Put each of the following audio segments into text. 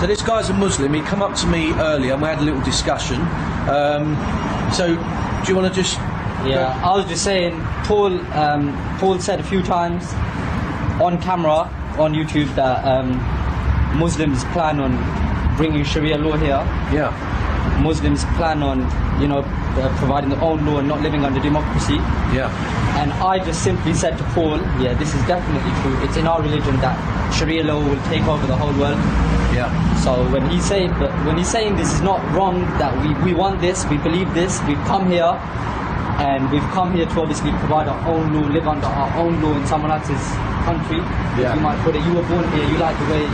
So this guy's a Muslim. He come up to me earlier and we had a little discussion. So do you want to just... Yeah, I was just saying, Paul said a few times on camera, on YouTube, that Muslims plan on bringing Sharia law here. Yeah. Muslims plan on, providing their own law and not living under democracy. Yeah. And I just simply said to Paul, yeah, this is definitely true. It's in our religion that Sharia law will take over the whole world. Yeah. So when he's saying this is not wrong, that we want this, we believe this, we've come here, and we've come here to obviously provide our own law, live under our own law in someone else's country. Yeah. You might put it, you were born here, you like the way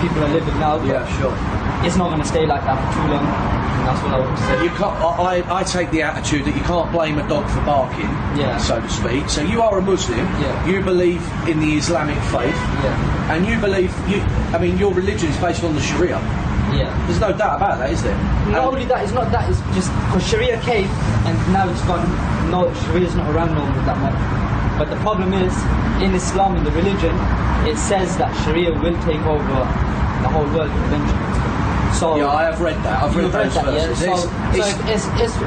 people are living now. Yeah, sure. It's not going to stay like that for too long. And that's what I would say. You can't, I take the attitude that you can't blame a dog for barking, so to speak. So you are a Muslim. Yeah. You believe in the Islamic faith. Yeah. And you believe, your religion is based on the Sharia. Yeah. There's no doubt about that, is there? Not only that, it's not that, it's just because Sharia came and now it's gone. No, Sharia's not around no more that much. But the problem is, in Islam, in the religion, it says that Sharia will take over the whole world eventually. So yeah, I have read that. I've read those verses. Yeah. So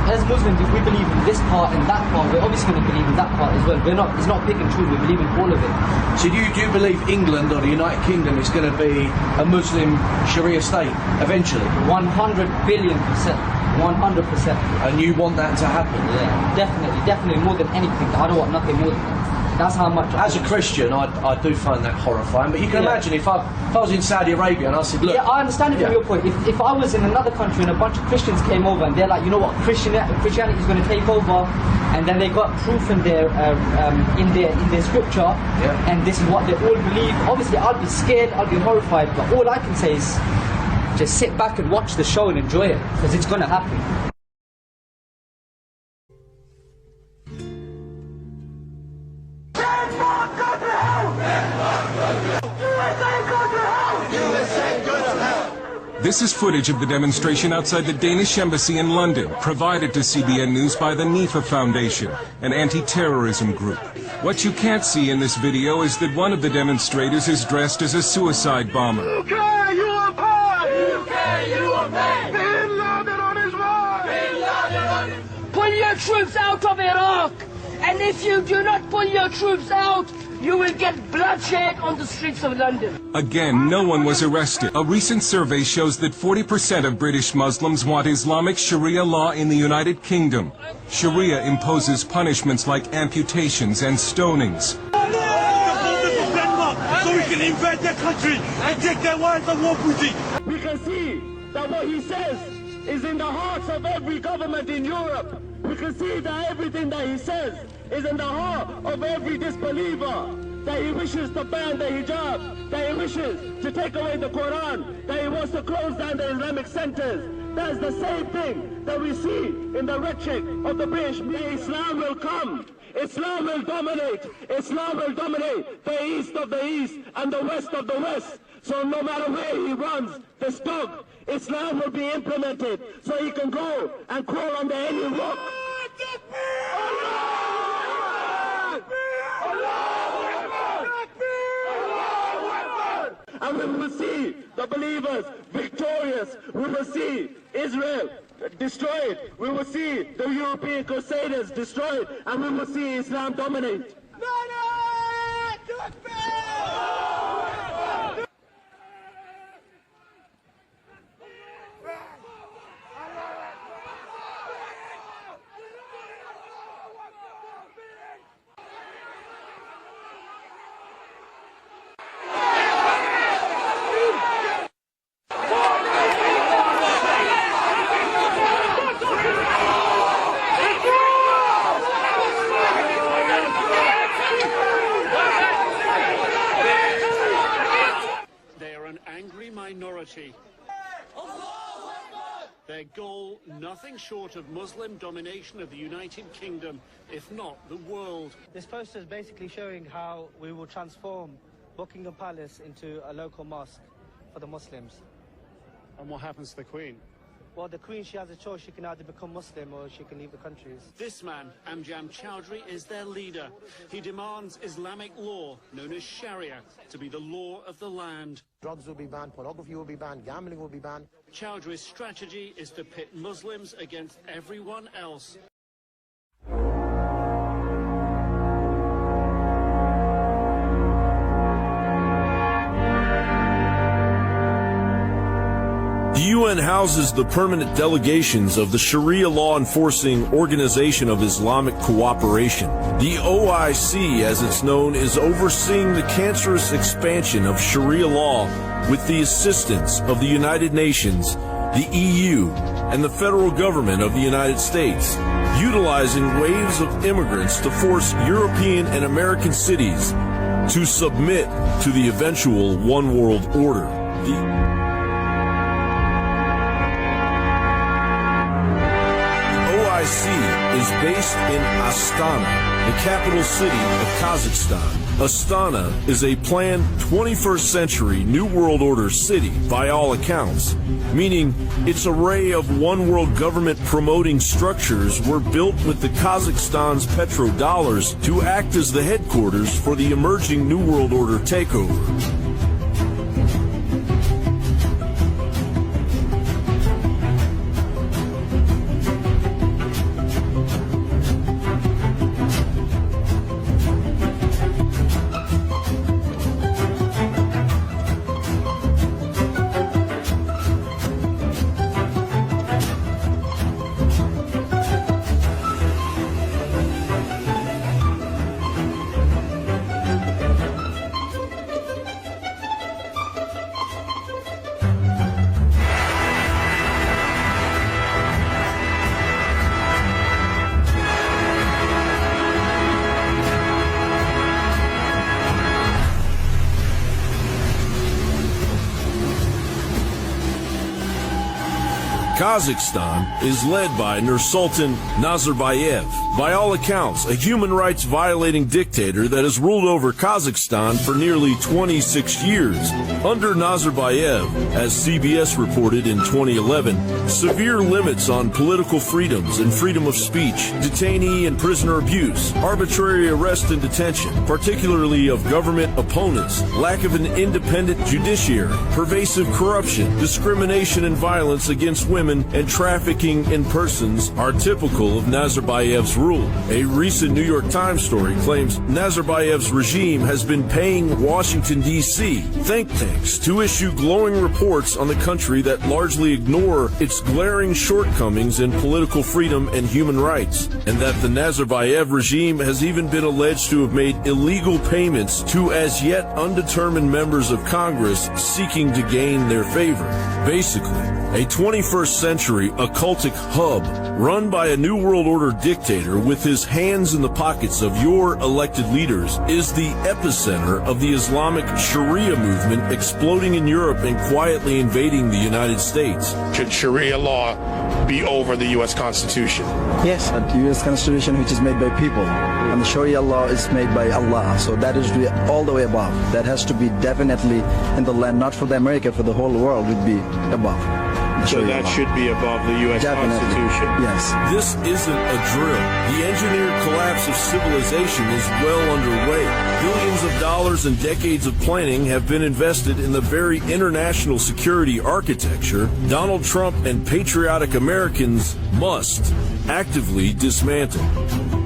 as Muslims, if we believe in this part and that part, we're obviously going to believe in that part as well. It's not pick and choose. We believe in all of it. So do you believe England or the United Kingdom is going to be a Muslim Sharia state eventually? 100 billion%. 100%. And you want that to happen? Yeah, definitely more than anything. I don't want nothing more than that. That's how much. As a Christian, I do find that horrifying. But you can imagine if I was in Saudi Arabia and I said, look... Yeah, I understand it from your point. If I was in another country and a bunch of Christians came over and they're like, you know what, Christianity is going to take over, and then they got proof in their scripture, and this is what they all believe. Obviously, I'd be scared, I'd be horrified. But all I can say is just sit back and watch the show and enjoy it, because it's going to happen. This is footage of the demonstration outside the Danish embassy in London, provided to CBN News by the NIFA Foundation, an anti-terrorism group. What you can't see in this video is that one of the demonstrators is dressed as a suicide bomber. UK, you are paid! UK, you are paid! Bin Laden on his way! Bin Laden on his way! Pull your troops out of Iraq! And if you do not pull your troops out, you will get bloodshed on the streets of London. Again, no one was arrested. A recent survey shows that 40% of British Muslims want Islamic Sharia law in the United Kingdom. Sharia imposes punishments like amputations and stonings. So we can invade their country and take their wives and walk with it. We can see that what he says is in the hearts of every government in Europe. We can see that everything that he says is in the heart of every disbeliever. That he wishes to ban the hijab, that he wishes to take away the Quran, that he wants to close down the Islamic centers. That's the same thing that we see in the rhetoric of the British. Islam will come. Islam will dominate. Islam will dominate the east of the east and the west of the west. So no matter where he runs, this dog, Islam will be implemented so he can go and crawl under any rock. And we will see the believers victorious. We will see Israel destroyed. We will see the European Crusaders destroyed. And we will see Islam dominate. Minority. Their goal, nothing short of Muslim domination of the United Kingdom, if not the world. This poster is basically showing how we will transform Buckingham Palace into a local mosque for the Muslims. And what happens to the Queen? Well, the Queen, she has a choice. She can either become Muslim or she can leave the countries. This man, Amjad Chowdhury, is their leader. He demands Islamic law, known as Sharia, to be the law of the land. Drugs will be banned, pornography will be banned, gambling will be banned. Chowdhury's strategy is to pit Muslims against everyone else. The UN houses the permanent delegations of the Sharia law enforcing Organization of Islamic Cooperation. The OIC, as it's known, is overseeing the cancerous expansion of Sharia law with the assistance of the United Nations, the EU, and the federal government of the United States, utilizing waves of immigrants to force European and American cities to submit to the eventual one world order. The OIC is based in Astana, the capital city of Kazakhstan. Astana is a planned 21st century New World Order city by all accounts, meaning its array of one world government promoting structures were built with the Kazakhstan's petrodollars to act as the headquarters for the emerging New World Order takeover. Kazakhstan is led by Nursultan Nazarbayev, by all accounts a human rights violating dictator that has ruled over Kazakhstan for nearly 26 years. Under Nazarbayev, as CBS reported in 2011, severe limits on political freedoms and freedom of speech, detainee and prisoner abuse, arbitrary arrest and detention, particularly of government opponents, lack of an independent judiciary, pervasive corruption, discrimination and violence against women, and trafficking in persons are typical of Nazarbayev's rule. A recent New York Times story claims Nazarbayev's regime has been paying Washington, D.C. think tanks to issue glowing reports on the country that largely ignore its glaring shortcomings in political freedom and human rights, and that the Nazarbayev regime has even been alleged to have made illegal payments to as yet undetermined members of Congress seeking to gain their favor. Basically, a 21st century occultic hub run by a New World Order dictator with his hands in the pockets of your elected leaders is the epicenter of the Islamic Sharia movement exploding in Europe and quietly invading the United States. Should Sharia law be over the U.S. Constitution? Yes, the U.S. Constitution, which is made by people, and the Sharia law is made by Allah, so that is all the way above. That has to be definitely in the land, not for the America, for the whole world would be above. So that should be above the U.S. Constitution. Yes. This isn't a drill. The engineered collapse of civilization is well underway. Billions of dollars and decades of planning have been invested in the very international security architecture Donald Trump and patriotic Americans must actively dismantle.